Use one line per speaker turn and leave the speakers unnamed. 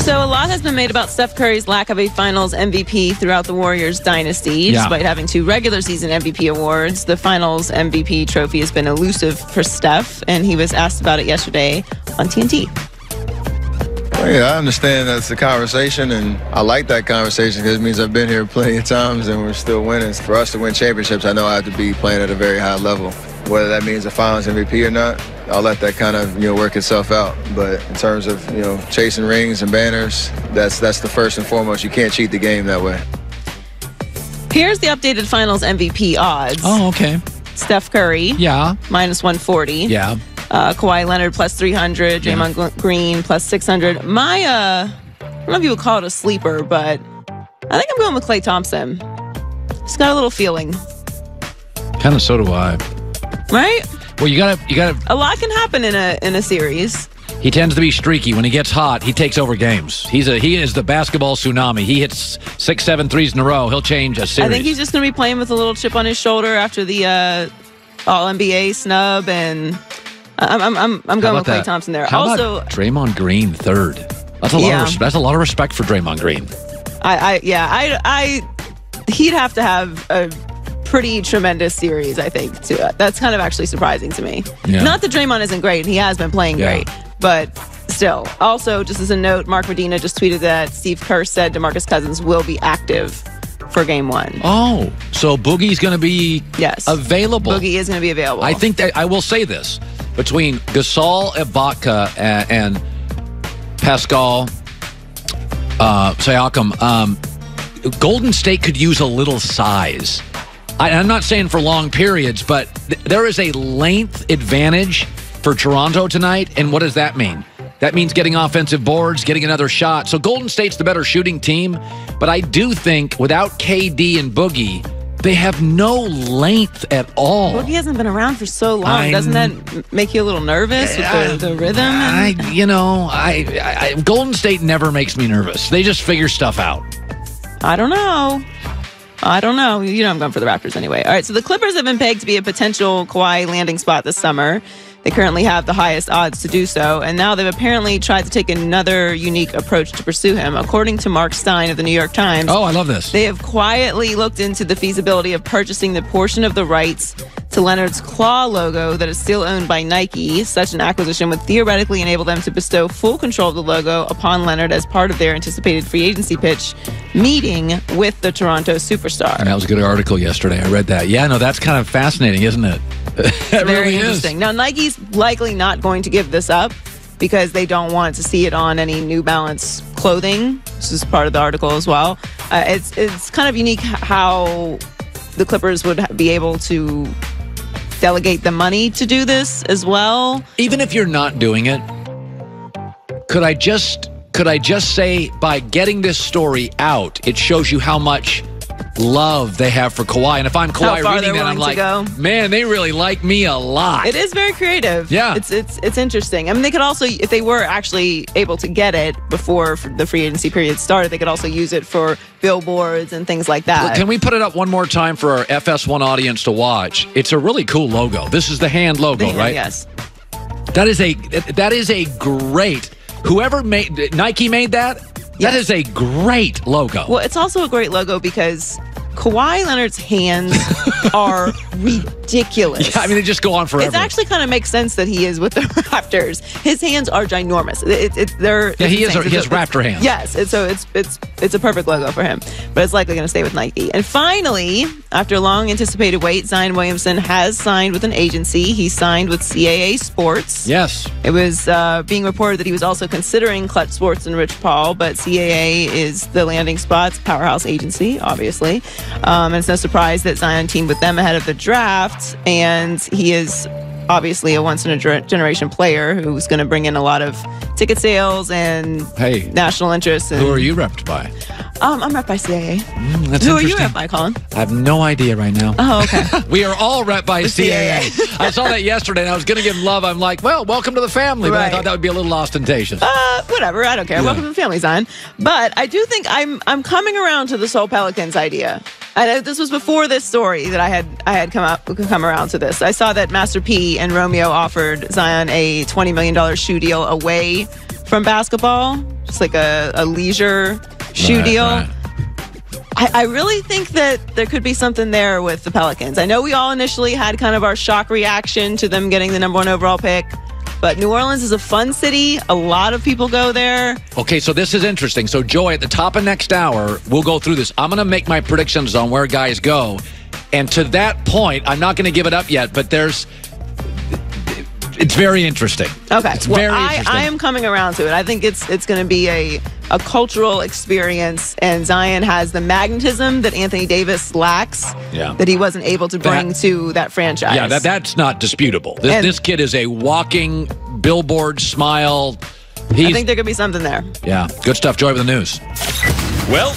So a lot has been made about Steph Curry's lack of a finals MVP throughout the Warriors dynasty. Despite having 2 regular season MVP awards, the finals MVP trophy has been elusive for Steph, and he was asked about it yesterday on TNT.
Well, yeah, I understand that's the conversation, and I like that conversation because it means I've been here plenty of times and we're still winning. For us to win championships, I know I have to be playing at a very high level. Whether that means a finals MVP or not, I'll let that kind of work itself out. But in terms of chasing rings and banners, that's the first and foremost. You can't cheat the game that way.
Here's the updated finals MVP odds.
Oh, okay.
Steph Curry, minus 140.
Yeah.
Kawhi Leonard plus 300. Draymond Green plus 600. My I don't know if you would call it a sleeper, but I think I'm going with Klay Thompson. Just got a little feeling.
Kind of so do I.
Right?
Well, you gotta.
A lot can happen in a series.
He tends to be streaky. When he gets hot, he takes over games. He is the basketball tsunami. He hits 6, 7 threes in a row. He'll change a series.
I think he's just going to be playing with a little chip on his shoulder after the All-NBA snub, and I'm going with Klay Thompson there.
How about Draymond Green third? That's a lot of respect for Draymond Green.
He'd have to have a pretty tremendous series, I think, too. That's kind of actually surprising to me.
Yeah.
Not that Draymond isn't great. He has been playing great. But still. Also, just as a note, Mark Medina just tweeted that Steve Kerr said DeMarcus Cousins will be active for Game 1.
Oh, so Boogie's going to be available.
Boogie is going to be available.
I think that I will say this. Between Gasol, Ibaka, and Pascal Siakam, Golden State could use a little size. I'm not saying for long periods, but there is a length advantage for Toronto tonight. And what does that mean? That means getting offensive boards, getting another shot. So Golden State's the better shooting team. But I do think without KD and Boogie, they have no length at all.
Boogie hasn't been around for so long. Doesn't that make you a little nervous with the rhythm?
Golden State never makes me nervous. They just figure stuff out.
I don't know. I'm going for the Raptors anyway. All right, so the Clippers have been pegged to be a potential Kawhi landing spot this summer. They currently have the highest odds to do so, and now they've apparently tried to take another unique approach to pursue him. According to Mark Stein of the New York Times,
I love this.
They have quietly looked into the feasibility of purchasing the portion of the rights to Leonard's claw logo that is still owned by Nike. Such an acquisition would theoretically enable them to bestow full control of the logo upon Leonard as part of their anticipated free agency pitch meeting with the Toronto superstar.
And that was a good article yesterday. I read that. Yeah, no, that's kind of fascinating, isn't it?
It very interesting. Now, Nike's likely not going to give this up because they don't want to see it on any New Balance clothing. This is part of the article as well. It's kind of unique how the Clippers would be able to delegate the money to do this as well.
Even if you're not doing it, could I just say by getting this story out, it shows you how much love they have for Kawhi. And if I'm Kawhi reading that, I'm like, man, they really like me a lot.
It is very creative.
Yeah.
It's interesting. I mean, they could also, if they were actually able to get it before the free agency period started, they could also use it for billboards and things like that.
Can we put it up one more time for our FS1 audience to watch? It's a really cool logo. This is the hand logo, right?
Yes.
That is a great, whoever made, Nike made that? That is a great logo.
Well, it's also a great logo because Kawhi Leonard's hands are ridiculous.
Yeah, I mean, they just go on forever.
It actually kind of makes sense that he is with the Raptors. His hands are ginormous.
He has Raptor hands.
Yes, so it's a perfect logo for him. But it's likely going to stay with Nike. And finally, after a long anticipated wait, Zion Williamson has signed with an agency. He signed with CAA Sports.
Yes.
It was being reported that he was also considering Clutch Sports and Rich Paul, but CAA is the landing spot's powerhouse agency, obviously. And it's no surprise that Zion teamed with them ahead of the draft, and he is obviously a once-in-a-generation player who's going to bring in a lot of ticket sales and national interest.
Who are you repped by?
I'm repped by CAA.
Who
are you repped by, Colin?
I have no idea right now.
Oh, okay.
We are all repped by CAA. I saw that yesterday, and I was going to give love. I'm like, well, welcome to the family. But I thought that would be a little ostentatious.
Whatever. I don't care. Yeah. Welcome to the family, Zion. But I do think I'm coming around to this whole Pelicans idea. I know this was before this story that I had come around to this. I saw that Master P and Romeo offered Zion a $20 million shoe deal away from basketball, just like a leisure shoe deal.
Right.
I really think that there could be something there with the Pelicans. I know we all initially had kind of our shock reaction to them getting the number 1 overall pick, but New Orleans is a fun city. A lot of people go there.
Okay, so this is interesting. So, Joy, at the top of next hour, we'll go through this. I'm going to make my predictions on where guys go. And to that point, I'm not going to give it up yet, but it's very interesting.
Okay.
It's very interesting.
I am coming around to it. I think it's going to be a cultural experience, and Zion has the magnetism that Anthony Davis lacks, that he wasn't able to bring to that franchise.
Yeah, that's not disputable. This kid is a walking billboard smile.
I think there could be something there.
Yeah, good stuff. Joy with the news.
Well,